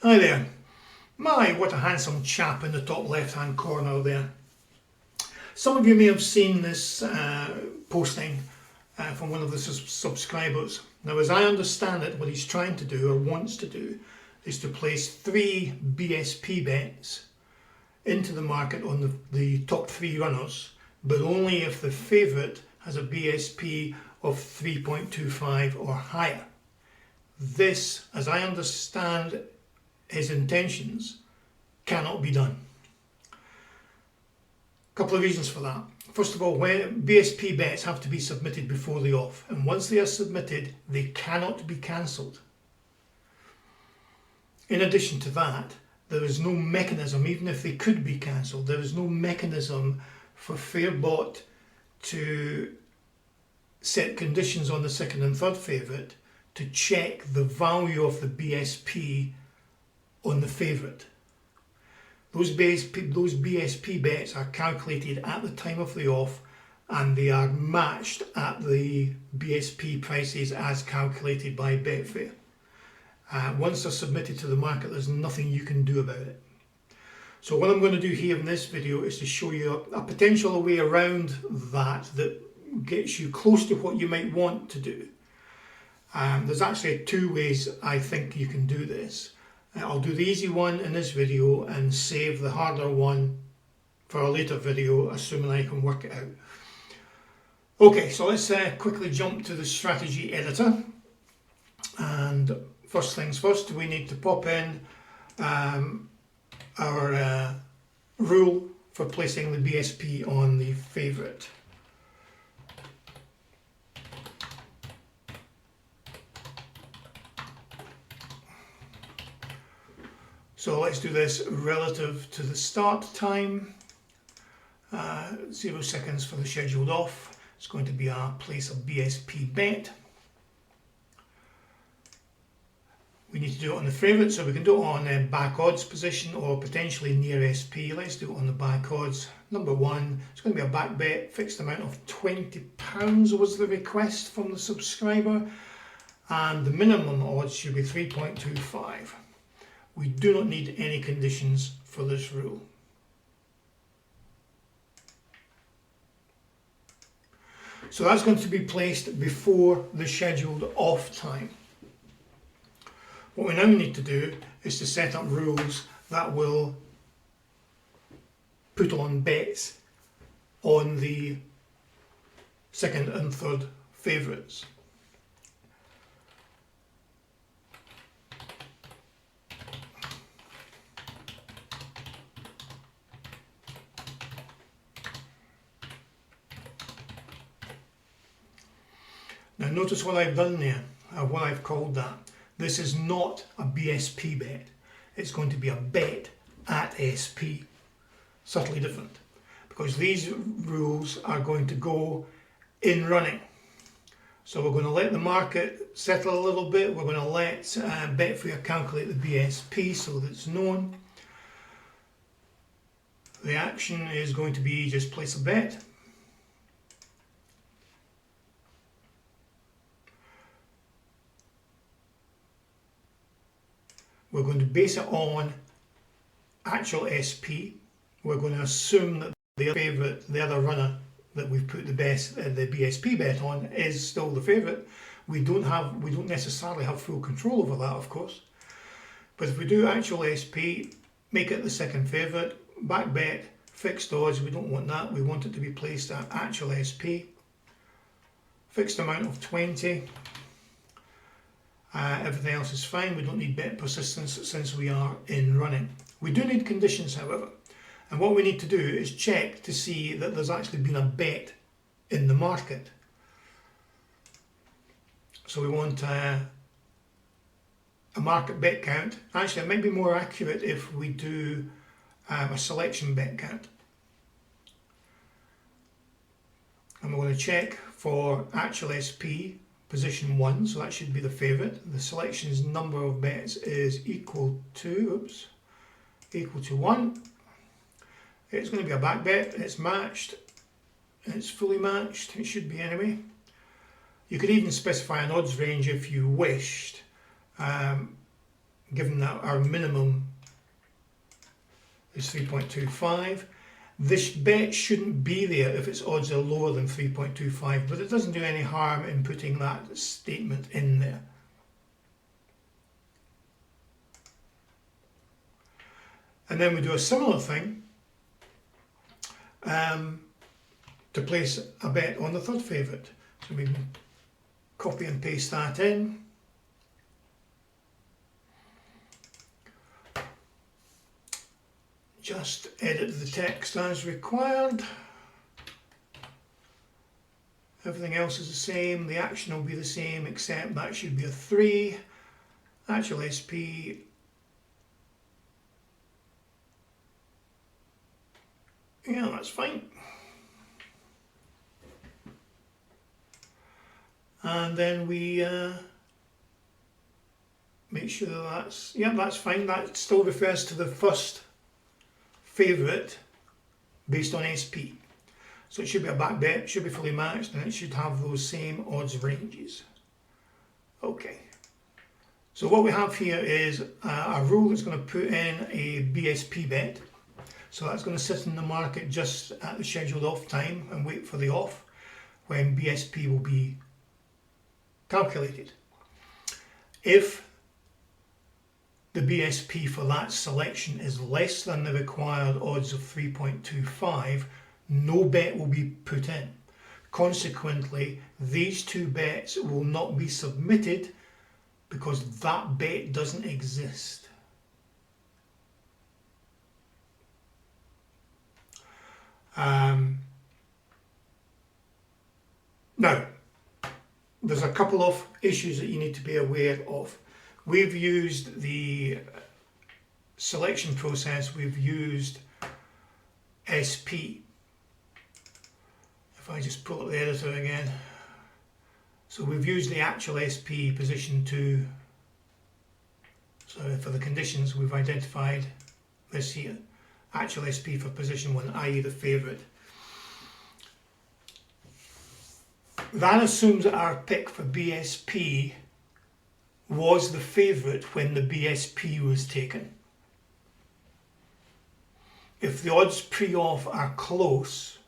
Hi there. My, what a handsome chap in the top left hand corner there. Some of you may have seen this posting from one of the subscribers. Now, as I understand it, what he's trying to do or wants to do is to place 3 BSP bets into the market on the top 3 runners, but only if the favourite has a BSP of 3.25 or higher. This, as I understand his intentions, cannot be done. A couple of reasons for that. First of all, when BSP bets have to be submitted before the off, and once they are submitted, they cannot be cancelled. In addition to that, there is no mechanism, even if they could be cancelled, there is no mechanism for Fairbot to set conditions on the second and third favourite to check the value of the BSP on the favourite. Those BSP bets are calculated at the time of the off, and they are matched at the BSP prices as calculated by Betfair. Once they're submitted to the market, there's nothing you can do about it. So what I'm going to do here in this video is to show you a potential way around that gets you close to what you might want to do. There's actually 2 ways I think you can do this. I'll do the easy one in this video and save the harder one for a later video, assuming I can work it out. Okay, so let's quickly jump to the strategy editor. And first things first, we need to pop in our rule for placing the BSP on the favourite. So let's do this relative to the start time. 0 seconds for the scheduled off. It's going to be our place a BSP bet. We need to do it on the favourite, so we can do it on back odds position or potentially near SP. Let's do it on the back odds. Number 1, it's going to be a back bet. Fixed amount of £20 was the request from the subscriber, and the minimum odds should be 3.25. We do not need any conditions for this rule. So that's going to be placed before the scheduled off time. What we now need to do is to set up rules that will put on bets on the second and third favourites. Now notice what I've done there, what I've called that. This is not a BSP bet. It's going to be a bet at SP. Subtly different. Because these rules are going to go in running. So we're going to let the market settle a little bit. We're going to let Betfair calculate the BSP so that it's known. The action is going to be just place a bet. We're going to base it on actual SP. We're going to assume that the favourite, the other runner that we've put the BSP bet on, is still the favourite. We don't necessarily have full control over that, of course. But if we do actual SP, make it the second favourite, back bet, fixed odds, we don't want that. We want it to be placed at actual SP. Fixed amount of 20. Everything else is fine. We don't need bet persistence since we are in running. We do need conditions, however, and what we need to do is check to see that there's actually been a bet in the market. So we want a market bet count. Actually, it might be more accurate if we do a selection bet count. And we're going to check for actual SP. Position 1, so that should be the favourite. The selection's number of bets is equal to 1. It's going to be a back bet. It's matched. It's fully matched. It should be anyway. You could even specify an odds range if you wished. given that our minimum is 3.25. This bet shouldn't be there if its odds are lower than 3.25, but it doesn't do any harm in putting that statement in there. And then we do a similar thing to place a bet on the third favourite. So we can copy and paste that in. Just edit the text as required. Everything else is the same. The action will be the same, except that should be a 3. Actual SP. Yeah, that's fine. And then we make sure that's, yeah, that's fine. That still refers to the first favourite based on SP. So it should be a back bet, should be fully matched, and it should have those same odds ranges. Okay. So what we have here is a rule that's going to put in a BSP bet. So that's going to sit in the market just at the scheduled off time and wait for the off when BSP will be calculated. If the BSP for that selection is less than the required odds of 3.25, no bet will be put in. Consequently, these two bets will not be submitted because that bet doesn't exist. Now, there's a couple of issues that you need to be aware of. We've used the selection process, we've used SP. If I just pull up the editor again. So we've used the actual SP position 2. So for the conditions we've identified this here. Actual SP for position 1, i.e. the favourite. That assumes that our pick for BSP was the favourite when the BSP was taken. If the odds pre-off are close,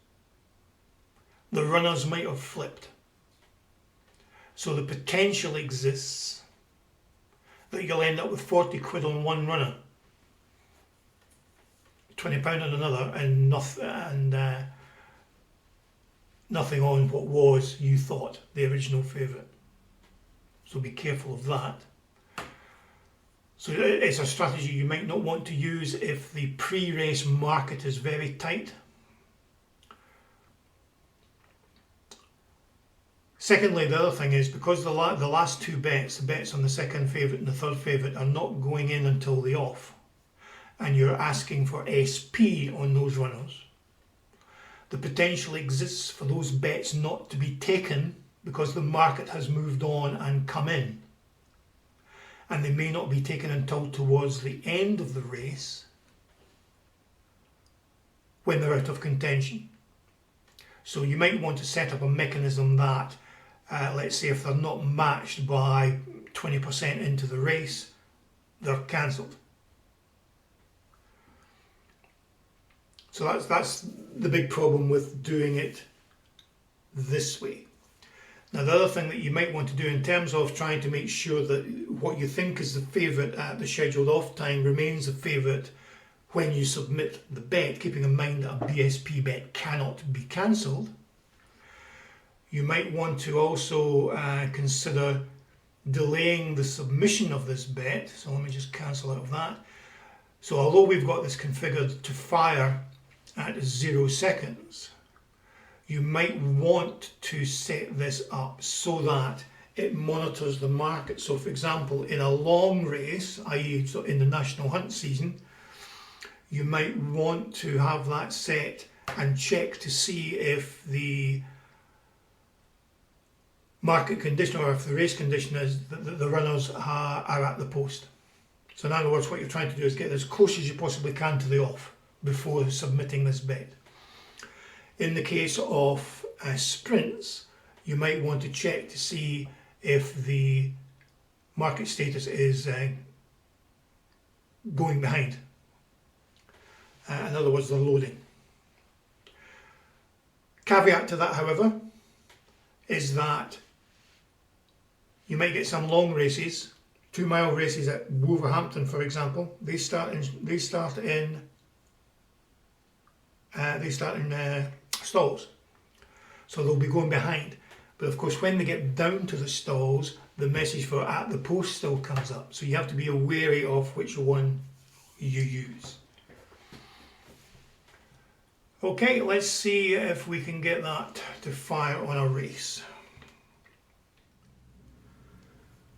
the runners might have flipped. So the potential exists that you'll end up with 40 quid on one runner, £20 on another, and nothing on what was, you thought, the original favourite. So be careful of that. So it's a strategy you might not want to use if the pre-race market is very tight. Secondly, the other thing is, because the last two bets, the bets on the second favourite and the third favourite, are not going in until the off, and you're asking for SP on those runners, the potential exists for those bets not to be taken because the market has moved on and come in. And they may not be taken until towards the end of the race when they're out of contention. So you might want to set up a mechanism that, let's say if they're not matched by 20% into the race, they're cancelled. So that's the big problem with doing it this way. Now the other thing that you might want to do in terms of trying to make sure that what you think is the favourite at the scheduled off time remains the favourite when you submit the bet, keeping in mind that a BSP bet cannot be cancelled, you might want to also consider delaying the submission of this bet. So let me just cancel out of that. So although we've got this configured to fire at 0 seconds, you might want to set this up so that it monitors the market. So for example, in a long race, i.e. so in the national hunt season, you might want to have that set and check to see if the market condition or if the race condition is that the runners are at the post. So in other words, what you're trying to do is get as close as you possibly can to the off before submitting this bet. In the case of sprints, you might want to check to see if the market status is going behind. In other words, they're loading. Caveat to that, however, is that you might get some long races, 2 mile races at Wolverhampton, for example. They start in stalls, so they'll be going behind. But of course, when they get down to the stalls, the message for at the post still comes up. So you have to be wary of which one you use. Okay, let's see if we can get that to fire on a race.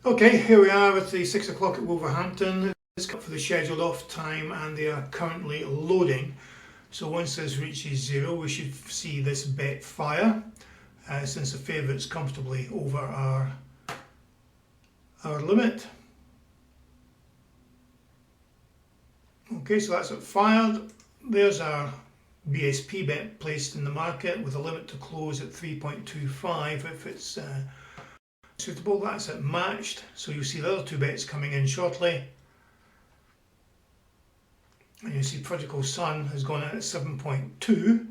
Okay, here we are with the 6 o'clock at Wolverhampton. It's up for the scheduled off time and they are currently loading. So once this reaches 0, we should see this bet fire, since the favourite's comfortably over our limit. Okay, so that's it fired. There's our BSP bet placed in the market with a limit to close at 3.25 if it's suitable. That's it matched. So you'll see the other 2 bets coming in shortly. And you see Prodigal Son has gone in at 7.2,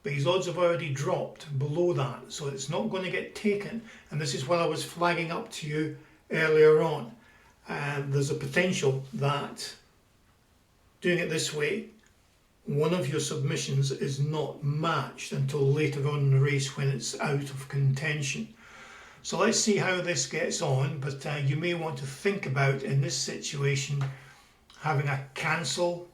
but his odds have already dropped below that, so it's not going to get taken. And this is what I was flagging up to you earlier on. There's a potential that doing it this way, one of your submissions is not matched until later on in the race when it's out of contention. So let's see how this gets on, but you may want to think about, in this situation, having a cancel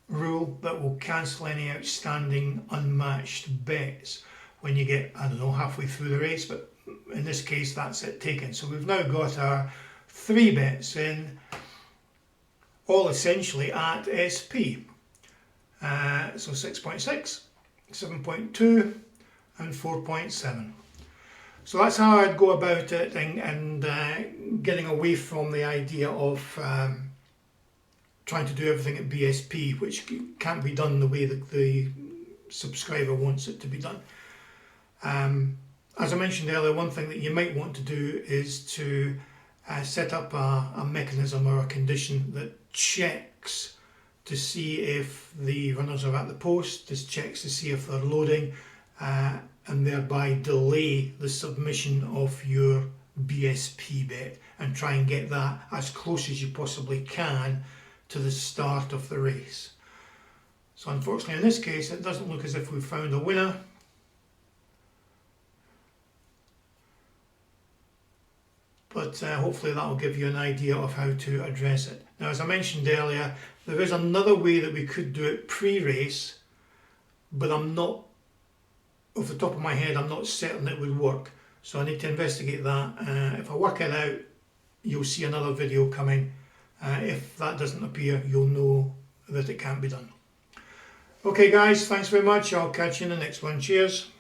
rule that will cancel any outstanding unmatched bets when you get, I don't know, halfway through the race, but in this case that's it taken. So we've now got our 3 bets in, all essentially at SP. So 6.6, 7.2 and 4.7. So that's how I'd go about it, and getting away from the idea of trying to do everything at BSP, which can't be done the way that the subscriber wants it to be done. As I mentioned earlier, one thing that you might want to do is to set up a mechanism or a condition that checks to see if the runners are at the post, just checks to see if they're loading, and thereby delay the submission of your BSP bet and try and get that as close as you possibly can to the start of the race. So unfortunately in this case it doesn't look as if we've found a winner. But hopefully that will give you an idea of how to address it. Now, as I mentioned earlier, there is another way that we could do it pre-race, but I'm not, off the top of my head, I'm not certain it would work. So I need to investigate that. If I work it out, you'll see another video coming. If that doesn't appear, you'll know that it can't be done. Okay guys, thanks very much. I'll catch you in the next one. Cheers.